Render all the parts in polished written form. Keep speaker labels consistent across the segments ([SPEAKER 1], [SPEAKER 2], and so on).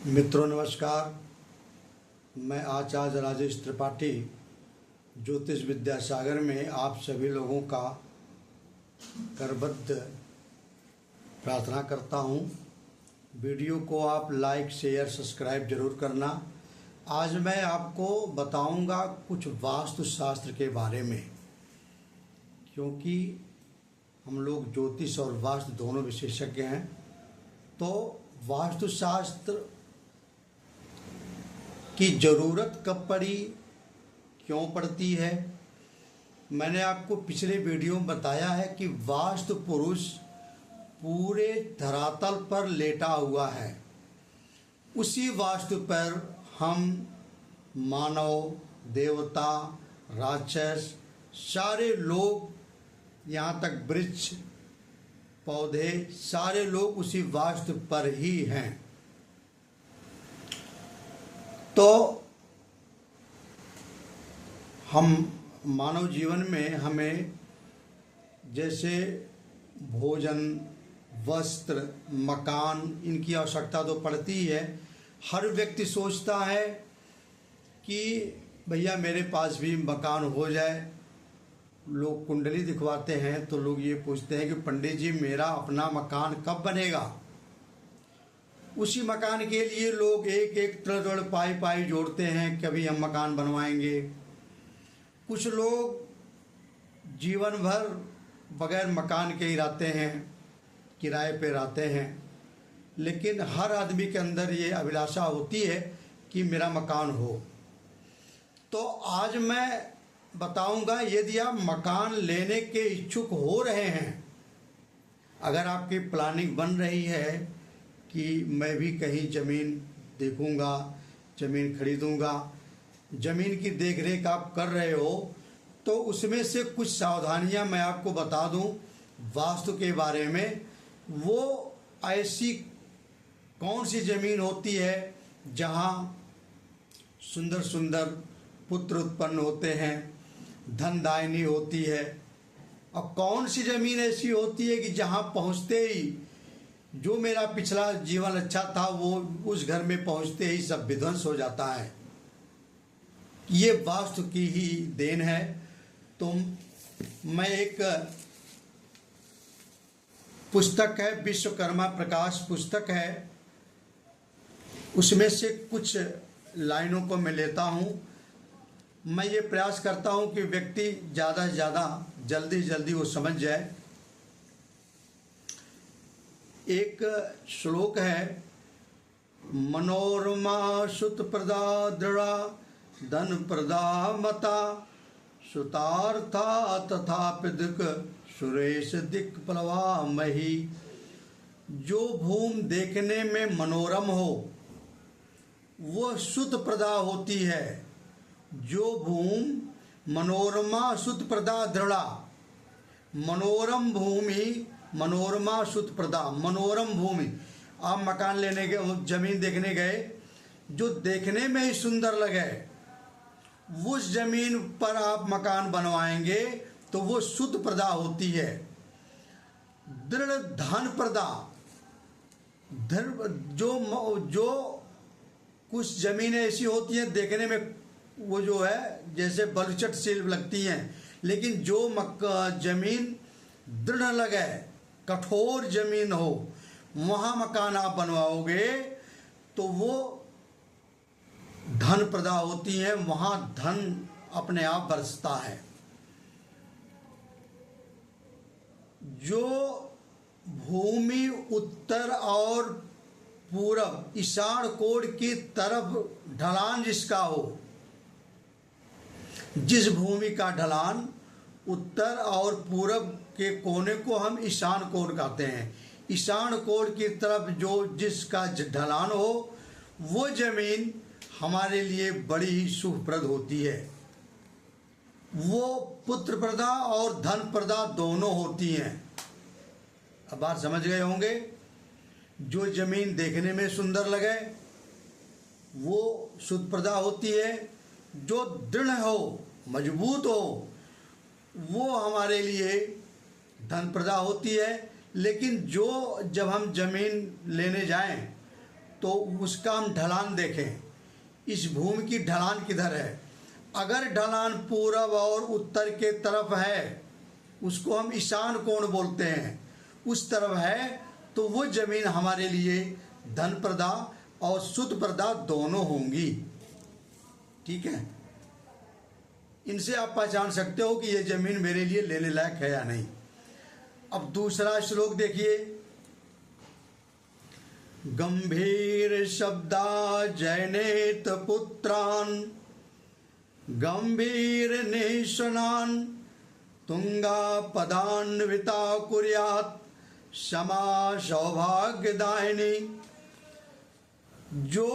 [SPEAKER 1] मित्रों नमस्कार। मैं आचार्य राजेश त्रिपाठी ज्योतिष विद्यासागर में आप सभी लोगों का करबद्ध प्रार्थना करता हूं। वीडियो को आप लाइक शेयर सब्सक्राइब जरूर करना। आज मैं आपको बताऊंगा कुछ वास्तु शास्त्र के बारे में, क्योंकि हम लोग ज्योतिष और वास्तु दोनों विशेषज्ञ हैं। तो वास्तु शास्त्र की ज़रूरत कब पड़ी, क्यों पड़ती है, मैंने आपको पिछले वीडियो में बताया है कि वास्तु पुरुष पूरे धरातल पर लेटा हुआ है। उसी वास्तु पर हम मानव, देवता, राक्षस, सारे लोग, यहाँ तक वृक्ष पौधे, सारे लोग उसी वास्तु पर ही हैं। तो हम मानव जीवन में हमें जैसे भोजन, वस्त्र, मकान, इनकी आवश्यकता तो पड़ती ही है। हर व्यक्ति सोचता है कि भैया मेरे पास भी मकान हो जाए। लोग कुंडली दिखवाते हैं तो लोग ये पूछते हैं कि पंडित जी मेरा अपना मकान कब बनेगा। उसी मकान के लिए लोग एक एक तड़ पाई पाई जोड़ते हैं, कभी हम मकान बनवाएंगे। कुछ लोग जीवन भर बगैर मकान के ही रहते हैं, किराए पे रहते हैं। लेकिन हर आदमी के अंदर ये अभिलाषा होती है कि मेरा मकान हो। तो आज मैं बताऊंगा, यदि आप मकान लेने के इच्छुक हो रहे हैं, अगर आपकी प्लानिंग बन रही है कि मैं भी कहीं ज़मीन देखूंगा, ज़मीन खरीदूंगा, ज़मीन की देखरेख आप कर रहे हो, तो उसमें से कुछ सावधानियां मैं आपको बता दूं वास्तु के बारे में। वो ऐसी कौन सी ज़मीन होती है जहां सुंदर सुंदर पुत्र उत्पन्न होते हैं, धनदायिनी होती है, और कौन सी ज़मीन ऐसी होती है कि जहां पहुंचते ही जो मेरा पिछला जीवन अच्छा था वो उस घर में पहुंचते ही सब विध्वंस हो जाता है। ये वास्तु की ही देन है। तो मैं एक पुस्तक है, विश्वकर्मा प्रकाश पुस्तक है, उसमें से कुछ लाइनों को मैं लेता हूँ। मैं ये प्रयास करता हूँ कि व्यक्ति ज़्यादा से ज़्यादा जल्दी जल्दी वो समझ जाए। एक श्लोक है, मनोरमा सुत प्रदा दृढ़ा धन प्रदा मता सुतार्था तथा पिदक सुरेश दिक प्लवा मही। जो भूमि देखने में मनोरम हो वो सुत प्रदा होती है। जो भूमि मनोरमा सुत प्रदा दृढ़ा, मनोरम भूमि, मनोरमा सुत प्रदा, मनोरम भूमि। आप मकान लेने गए, जमीन देखने गए, जो देखने में ही सुंदर लगे, उस जमीन पर आप मकान बनवाएंगे तो वो शुद्ध प्रदा होती है। दृढ़ धन प्रदा, जो कुछ जमीनें ऐसी होती हैं देखने में वो जो है जैसे बलुचट सी लगती हैं, लेकिन जो जमीन दृढ़ लगे, कठोर जमीन हो, वहां मकान आप बनवाओगे तो वो धन प्रदा होती है, वहां धन अपने आप बरसता है। जो भूमि उत्तर और पूरब ईशान कोण की तरफ ढलान जिसका हो, जिस भूमि का ढलान उत्तर और पूरब के कोने को हम ईशान कोण कहते हैं। ईशान कोण की तरफ जो जिसका ढलान हो वो जमीन हमारे लिए बड़ी ही शुभप्रद होती है। वो पुत्र प्रदा और धन प्रदा दोनों होती हैं। अब बात समझ गए होंगे। जो जमीन देखने में सुंदर लगे वो शुद्ध प्रदा होती है। जो दृढ़ हो, मजबूत हो, वो हमारे लिए धन प्रदा होती है। लेकिन जो जब हम जमीन लेने जाएं तो उसका हम ढलान देखें, इस भूमि की ढलान किधर है। अगर ढलान पूरब और उत्तर के तरफ है, उसको हम ईशान कोण बोलते हैं, उस तरफ है, तो वो जमीन हमारे लिए धन प्रदा और शुद्ध प्रदा दोनों होंगी। ठीक है, इनसे आप पहचान सकते हो कि ये जमीन मेरे लिए लेने लायक है या नहीं। अब दूसरा श्लोक देखिए, गंभीर शब्दा जयनेत पुत्रान गंभीर निशनान तुंगा पदान्विता कुर्यात क्षमा सौभाग्यदायिनी। जो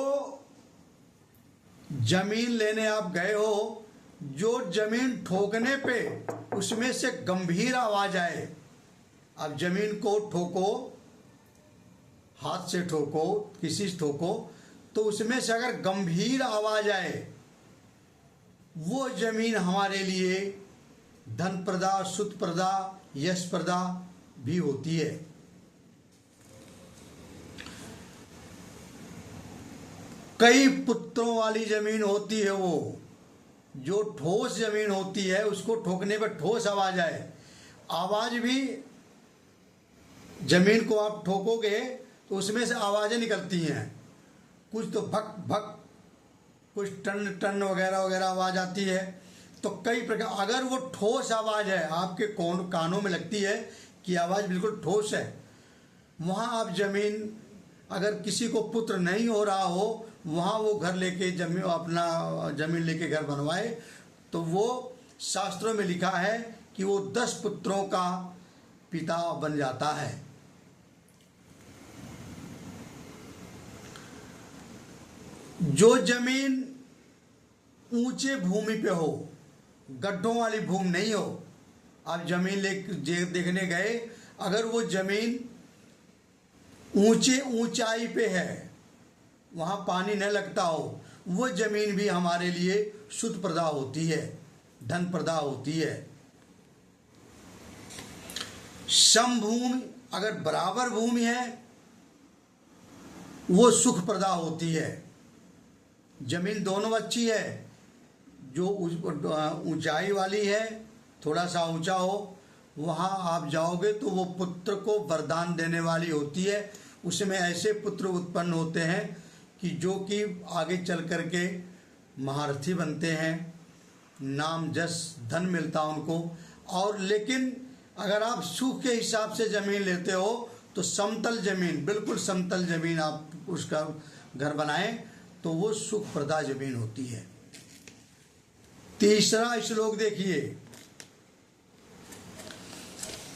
[SPEAKER 1] जमीन लेने आप गए हो, जो जमीन ठोकने पे उसमें से गंभीर आवाज आए, आप जमीन को ठोको, हाथ से ठोको, किसी से ठोको, तो उसमें से अगर गंभीर आवाज आए, वो जमीन हमारे लिए धन प्रदा, शुद्ध प्रदा, यश प्रदा भी होती है। कई पुत्रों वाली जमीन होती है, वो जो ठोस जमीन होती है, उसको ठोकने पर ठोस आवाज आए, आवाज भी जमीन को आप ठोकोगे तो उसमें से आवाजें निकलती हैं, कुछ तो भक भक, कुछ टन टन वगैरह वगैरह आवाज आती है। तो कई प्रकार, अगर वो ठोस आवाज है, आपके कानों में लगती है कि आवाज बिल्कुल ठोस है, वहाँ आप जमीन, अगर किसी को पुत्र नहीं हो रहा हो, वहाँ वो घर लेके जमीन, अपना जमीन लेके घर बनवाए, तो वो शास्त्रों में लिखा है कि वो 10 पुत्रों का पिता बन जाता है। जो जमीन ऊंचे भूमि पे हो, गड्ढों वाली भूमि नहीं हो, आप जमीन देखने गए, अगर वो जमीन ऊंचाई पे है, वहाँ पानी न लगता हो, वो जमीन भी हमारे लिए शुद्ध प्रदा होती है, धन प्रदा होती है। समभूमि, अगर बराबर भूमि है, वो सुख प्रदा होती है। जमीन दोनों अच्छी है, जो ऊंचाई वाली है, थोड़ा सा ऊंचा हो, वहाँ आप जाओगे तो वो पुत्र को वरदान देने वाली होती है। उसमें ऐसे पुत्र उत्पन्न होते हैं कि जो कि आगे चल करके महारथी बनते हैं, नाम जस धन मिलता उनको। और लेकिन अगर आप सुख के हिसाब से ज़मीन लेते हो तो समतल ज़मीन, बिल्कुल समतल ज़मीन आप उसका घर बनाएं तो वो सुख प्रदा ज़मीन होती है। तीसरा श्लोक देखिए,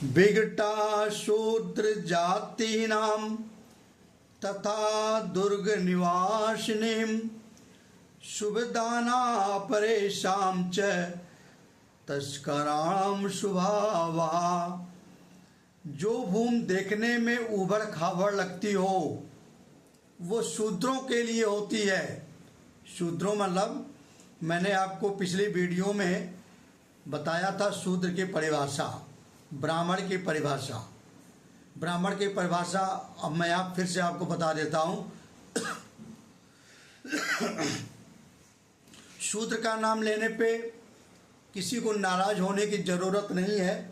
[SPEAKER 1] विघटा शूद्र जाति नाम तथा दुर्ग निवासिनीम शुभदाना परेशाम च तस्कराम शुभावा। जो भूमि देखने में उबड़ खाबड़ लगती हो, वो शूद्रों के लिए होती है। शूद्रों मतलब, मैंने आपको पिछली वीडियो में बताया था शूद्र की परिभाषा, ब्राह्मण की परिभाषा। ब्राह्मण की परिभाषा अब मैं फिर से आपको बता देता हूँ। शूद्र का नाम लेने पे किसी को नाराज होने की जरूरत नहीं है,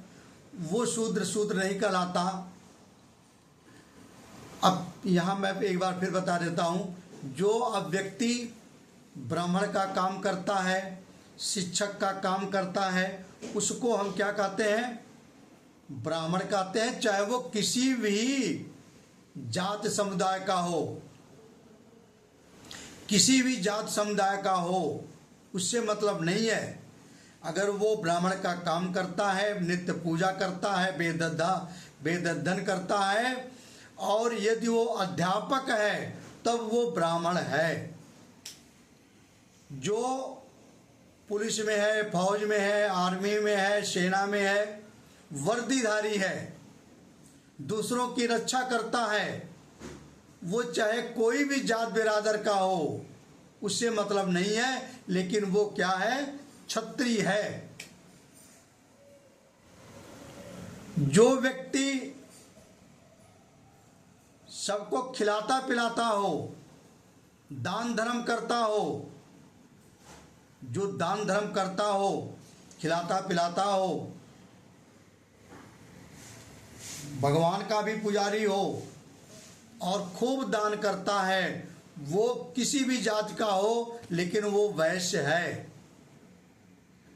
[SPEAKER 1] वो शूद्र नहीं कहलाता। अब यहाँ मैं एक बार फिर बता देता हूँ, जो अब व्यक्ति ब्राह्मण का काम करता है, शिक्षक का काम करता है, उसको हम क्या कहते हैं? ब्राह्मण कहते हैं, चाहे वो किसी भी जात समुदाय का हो, किसी भी जात समुदाय का हो, उससे मतलब नहीं है। अगर वो ब्राह्मण का काम करता है, नित्य पूजा करता है, वेद अध्ययन करता है, और यदि वो अध्यापक है तब वो ब्राह्मण है। जो पुलिस में है, फौज में है, आर्मी में है, सेना में है, वर्दीधारी है, दूसरों की रक्षा करता है, वो चाहे कोई भी जात बिरादर का हो, उससे मतलब नहीं है, लेकिन वो क्या है? क्षत्रिय है। जो व्यक्ति सबको खिलाता पिलाता हो, दान धर्म करता हो, जो दान धर्म करता हो, खिलाता पिलाता हो, भगवान का भी पुजारी हो और खूब दान करता है, वो किसी भी जात का हो लेकिन वो वैश्य है।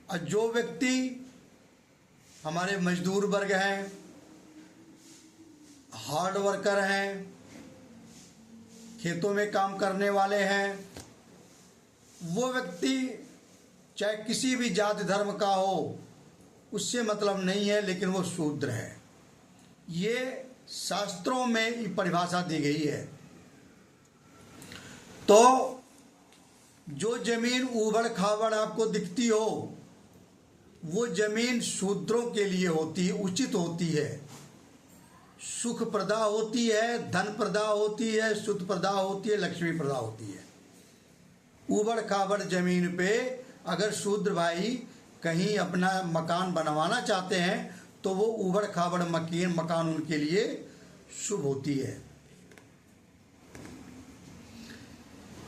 [SPEAKER 1] और जो व्यक्ति हमारे मजदूर वर्ग हैं, हार्ड वर्कर हैं, खेतों में काम करने वाले हैं, वो व्यक्ति चाहे किसी भी जाति धर्म का हो, उससे मतलब नहीं है, लेकिन वो शूद्र है। ये शास्त्रों में परिभाषा दी गई है। तो जो जमीन उबड़ खाबड़ आपको दिखती हो, वो जमीन शूद्रों के लिए होती है, उचित होती है, सुख प्रदा होती है, धन प्रदा होती है, शुद्ध प्रदा होती है, लक्ष्मी प्रदा होती है। उबड़ खाबड़ जमीन पे अगर शूद्र भाई कहीं अपना मकान बनवाना चाहते हैं तो वो उबड़ खाबड़ मकान उनके लिए शुभ होती है।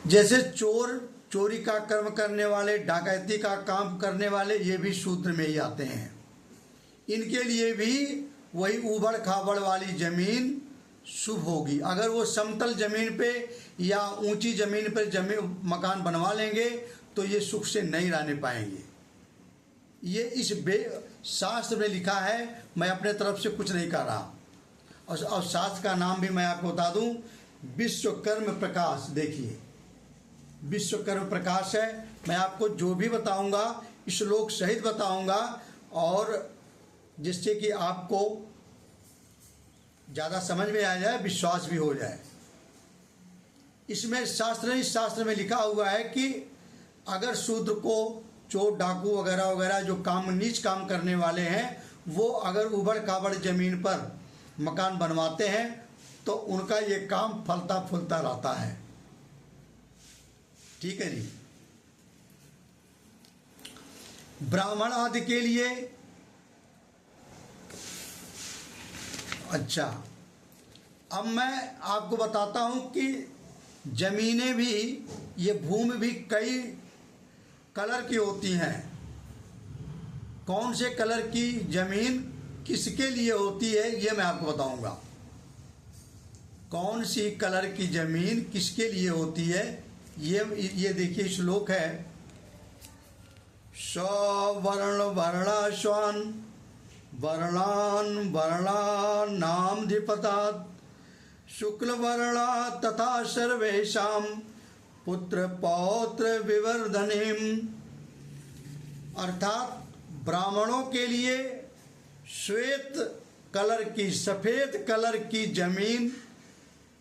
[SPEAKER 1] जैसे चोर, चोरी का कर्म करने वाले, डकैती का काम करने वाले, ये भी शूद्र में ही आते हैं। इनके लिए भी वही उबड़ खाबड़ वाली जमीन शुभ होगी। अगर वो समतल जमीन पे या ऊंची जमीन पर मकान बनवा लेंगे तो ये सुख से नहीं रहने पाएंगे। ये इस शास्त्र में लिखा है, मैं अपने तरफ से कुछ नहीं कर रहा। और शास्त्र का नाम भी मैं आपको बता दूं, विश्वकर्म प्रकाश। देखिए, विश्वकर्म प्रकाश है। मैं आपको जो भी बताऊंगा श्लोक सहित बताऊंगा, और जिससे कि आपको ज़्यादा समझ में आ जाए, विश्वास भी हो जाए। इसमें शास्त्र में लिखा हुआ है कि अगर शूद्र को चोर डाकू वगैरह वगैरह जो काम नीच काम करने वाले हैं, वो अगर उबड़ खाबड़ जमीन पर मकान बनवाते हैं तो उनका ये काम फलता फूलता रहता है। ठीक है जी। ब्राह्मण आदि के लिए अच्छा, अब मैं आपको बताता हूं कि जमीनें भी, ये भूमि भी कई कलर की होती हैं। कौन से कलर की जमीन किसके लिए होती है ये मैं आपको बताऊंगा। कौन सी कलर की जमीन किसके लिए होती है ये देखिए श्लोक है। सवर्ण वर्णाश्वान वर्णान वर्णानामधिपतात् शुक्ल वर्णा तथा सर्वेषां पुत्र पौत्र विवर्धनेम। अर्थात ब्राह्मणों के लिए श्वेत कलर की, सफेद कलर की जमीन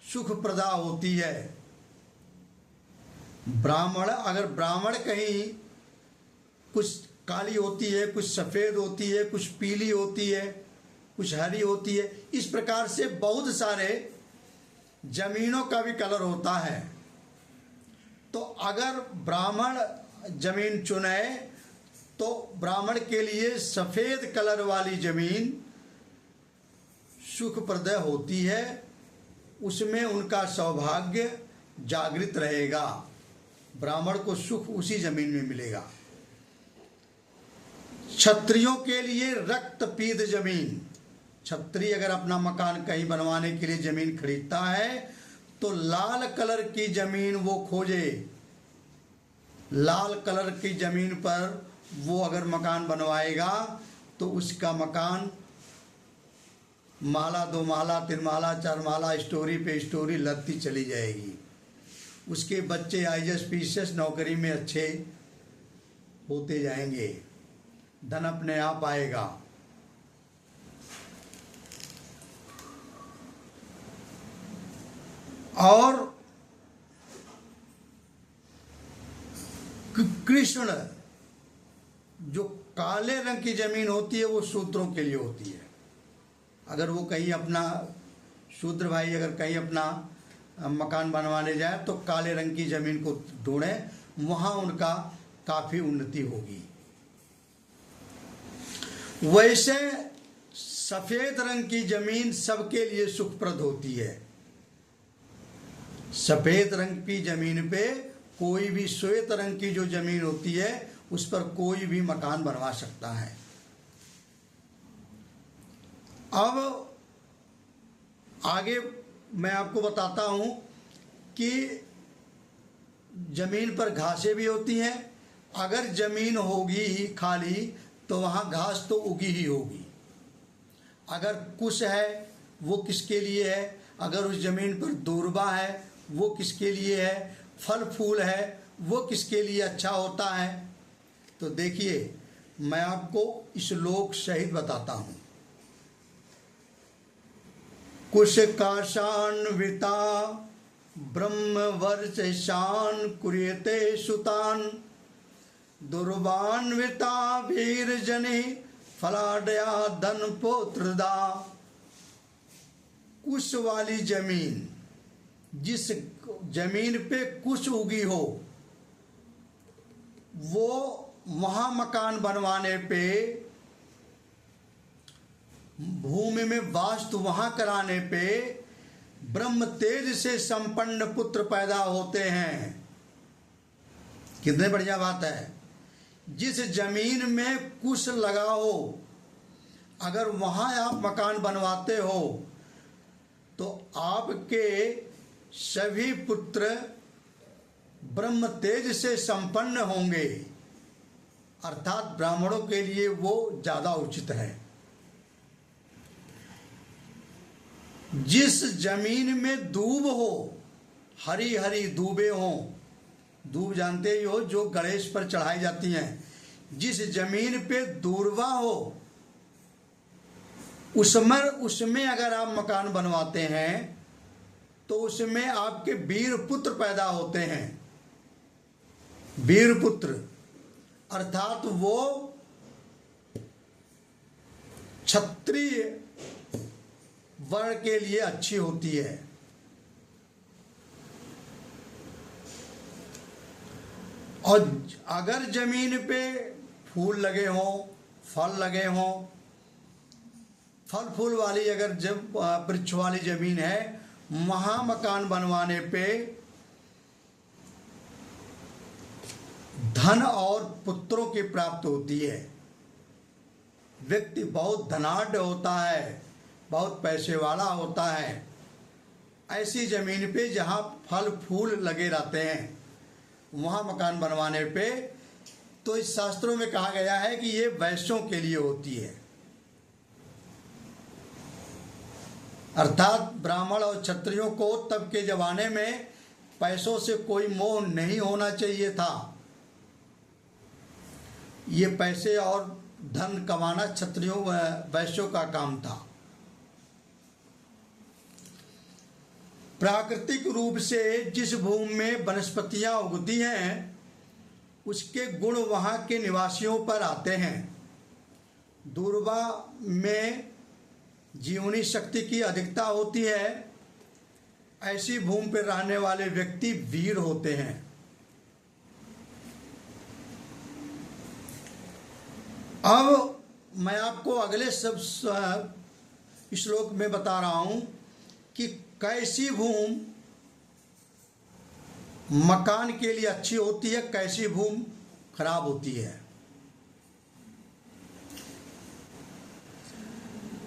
[SPEAKER 1] सुख प्रदा होती है। अगर ब्राह्मण कहीं कुछ काली होती है, कुछ सफ़ेद होती है, कुछ पीली होती है, कुछ हरी होती है, इस प्रकार से बहुत सारे जमीनों का भी कलर होता है। तो अगर ब्राह्मण जमीन चुने तो ब्राह्मण के लिए सफ़ेद कलर वाली जमीन सुखप्रद होती है, उसमें उनका सौभाग्य जागृत रहेगा, ब्राह्मण को सुख उसी जमीन में मिलेगा। क्षत्रियों के लिए रक्तपीत जमीन, क्षत्रिय अगर अपना मकान कहीं बनवाने के लिए जमीन खरीदता है तो लाल कलर की जमीन वो खोजे। लाल कलर की जमीन पर वो अगर मकान बनवाएगा तो उसका मकान माला, दो माला, तीन माला, चार माला, स्टोरी पे स्टोरी लगती चली जाएगी। उसके बच्चे आईएएस पीसीएस नौकरी में अच्छे होते जाएंगे, धन अपने आप आएगा। और कृष्ण, जो काले रंग की जमीन होती है वो शूद्रों के लिए होती है। अगर वो कहीं अपना, शूद्र भाई अगर कहीं अपना मकान बनवाने जाए तो काले रंग की जमीन को ढूंढें, वहां उनका काफी उन्नति होगी। वैसे सफेद रंग की जमीन सबके लिए सुखप्रद होती है। सफेद रंग की जमीन पे कोई भी श्वेत रंग की जो जमीन होती है उस पर कोई भी मकान बनवा सकता है। अब आगे मैं आपको बताता हूं कि जमीन पर घासें भी होती हैं। अगर जमीन होगी ही खाली तो वहां घास तो उगी ही होगी। अगर कुश है वो किसके लिए है, अगर उस जमीन पर दूर्वा है वो किसके लिए है, फल फूल है वो किसके लिए अच्छा होता है। तो देखिए मैं आपको श्लोक सहित बताता हूं। कुश काशान्विता ब्रह्म वर्चशान कुर्यते सुतान दुर्वान्विता वीर जने फलाडया धन पोत्रदा। कुश वाली जमीन, जिस जमीन पे कुश उगी हो वो वहां मकान बनवाने पे, भूमि में वास्तु वहां कराने पे ब्रह्म तेज से संपन्न पुत्र पैदा होते हैं। कितने बढ़िया बात है। जिस जमीन में कुश लगा हो अगर वहां आप मकान बनवाते हो तो आपके सभी पुत्र ब्रह्म तेज से संपन्न होंगे, अर्थात ब्राह्मणों के लिए वो ज्यादा उचित है। जिस जमीन में दूब हो, हरी हरी दूबें हो, दूब जानते ही हो जो गणेश पर चढ़ाई जाती हैं, जिस जमीन पे दूर्वा हो उसमें अगर आप मकान बनवाते हैं तो उसमें आपके वीर पुत्र पैदा होते हैं। वीर पुत्र अर्थात वो क्षत्रिय वर्ण के लिए अच्छी होती है। और अगर जमीन पे फूल लगे हों, फल लगे हों, फल फूल वाली अगर जब वृक्ष वाली जमीन है वहां मकान बनवाने पे धन और पुत्रों की प्राप्ति होती है। व्यक्ति बहुत धनाढ्य होता है, बहुत पैसे वाला होता है। ऐसी जमीन पे जहां फल फूल लगे रहते हैं वहां मकान बनवाने पे, तो इस शास्त्रों में कहा गया है कि ये वैश्यों के लिए होती है। अर्थात ब्राह्मण और क्षत्रियों को तब के जमाने में पैसों से कोई मोह नहीं होना चाहिए था। ये पैसे और धन कमाना क्षत्रियों व वैश्यों का काम था। प्राकृतिक रूप से जिस भूमि में वनस्पतियां उगती हैं उसके गुण वहां के निवासियों पर आते हैं। दूर्वा में जीवनी शक्ति की अधिकता होती है। ऐसी भूमि पर रहने वाले व्यक्ति वीर होते हैं। अब मैं आपको अगले सब श्लोक में बता रहा हूं कि कैसी भूमि मकान के लिए अच्छी होती है, कैसी भूमि खराब होती है।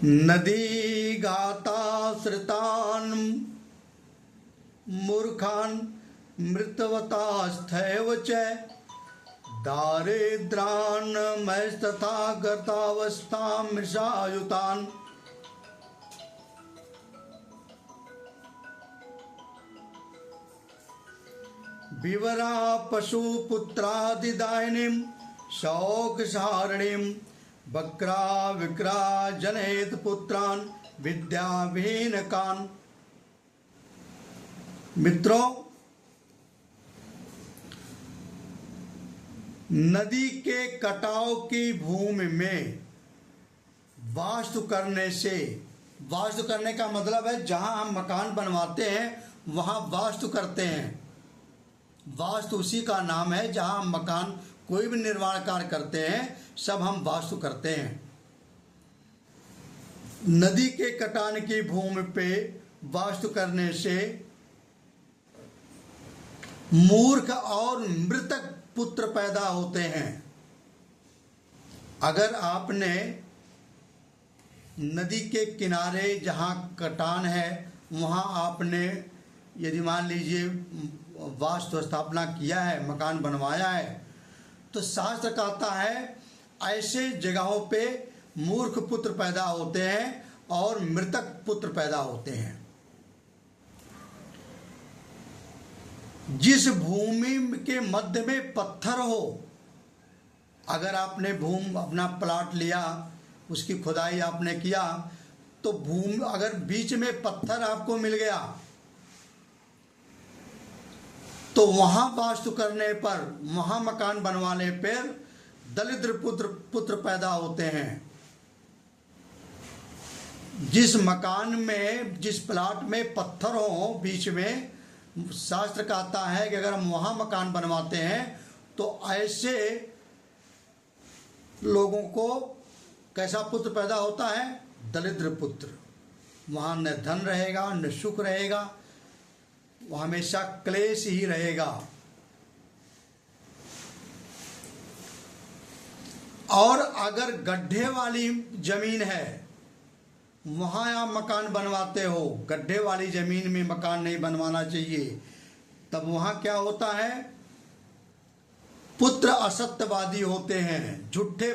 [SPEAKER 1] नदी गाता श्रितान मूर्खान मृतवतास्थैव च दारिद्रान मस्तथा गतावस्था मृषायुतान। विवरा पशुपुत्रादिदायिनीं शौक सारणीं वक्रा विक्रा जनेत पुत्रान विद्याविहीनकान। मित्रों, नदी के कटाव की भूमि में वास्तु करने से, वास्तु करने का मतलब है जहां हम मकान बनवाते हैं वहां वास्तु करते हैं। वास्तु उसी का नाम है जहां हम मकान कोई भी निर्माण कार्य करते हैं सब हम वास्तु करते हैं। नदी के कटान की भूमि पे वास्तु करने से मूर्ख और मृतक पुत्र पैदा होते हैं। अगर आपने नदी के किनारे जहाँ कटान है वहाँ आपने यदि मान लीजिए वास्तु स्थापना किया है, मकान बनवाया है, तो शास्त्र कहता है ऐसे जगहों पे मूर्ख पुत्र पैदा होते हैं और मृतक पुत्र पैदा होते हैं। जिस भूमि के मध्य में पत्थर हो, अगर आपने अपना प्लाट लिया, उसकी खुदाई आपने किया, तो भूमि अगर बीच में पत्थर आपको मिल गया तो वहां वास्तु करने पर, वहां मकान बनवाने पर दरिद्र पुत्र पैदा होते हैं। जिस मकान में, जिस प्लाट में पत्थर हो बीच में, शास्त्र कहता है कि अगर हम वहां मकान बनवाते हैं तो ऐसे लोगों को कैसा पुत्र पैदा होता है? दरिद्र पुत्र। वहां न धन रहेगा, न सुख रहेगा, वह हमेशा क्लेश ही रहेगा। और अगर गड्ढे वाली जमीन है, वहां आप मकान बनवाते हो, गड्ढे वाली जमीन में मकान नहीं बनवाना चाहिए, तब वहां क्या होता है? पुत्र असत्यवादी होते हैं, झूठे,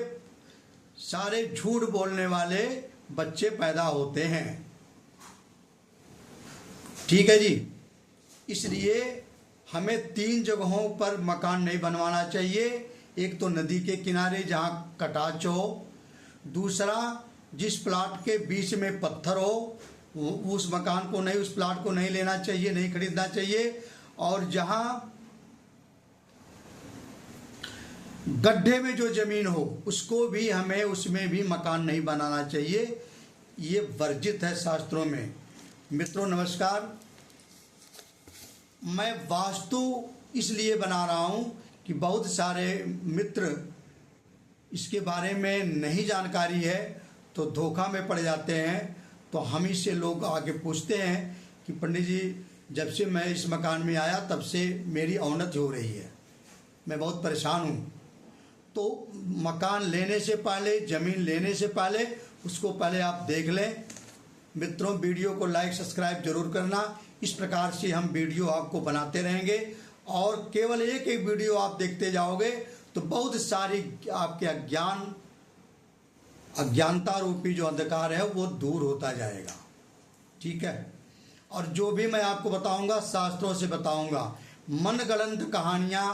[SPEAKER 1] सारे झूठ बोलने वाले बच्चे पैदा होते हैं। ठीक है जी। इसलिए हमें 3 जगहों पर मकान नहीं बनवाना चाहिए। एक तो नदी के किनारे जहां कटाच हो, दूसरा जिस प्लाट के बीच में पत्थर हो, उस मकान को नहीं, उस प्लाट को नहीं लेना चाहिए, नहीं खरीदना चाहिए। और जहां गड्ढे में जो जमीन हो उसको भी हमें, उसमें भी मकान नहीं बनाना चाहिए। ये वर्जित है शास्त्रों में। मित्रों नमस्कार। मैं वास्तु इसलिए बना रहा हूं कि बहुत सारे मित्र इसके बारे में नहीं जानकारी है तो धोखा में पड़ जाते हैं। तो हम ही से लोग आके पूछते हैं कि पंडित जी, जब से मैं इस मकान में आया तब से मेरी अवनति हो रही है, मैं बहुत परेशान हूं। तो मकान लेने से पहले, ज़मीन लेने से पहले उसको पहले आप देख लें। मित्रों, वीडियो को लाइक सब्सक्राइब जरूर करना। इस प्रकार से हम वीडियो आपको बनाते रहेंगे और केवल एक एक वीडियो आप देखते जाओगे तो बहुत सारी आपके अज्ञानता रूपी जो अंधकार है वो दूर होता जाएगा। ठीक है। और जो भी मैं आपको बताऊंगा शास्त्रों से बताऊंगा। मनगढ़ंत कहानियां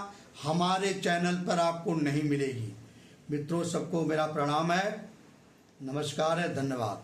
[SPEAKER 1] हमारे चैनल पर आपको नहीं मिलेगी। मित्रों, सबको मेरा प्रणाम है, नमस्कार है, धन्यवाद।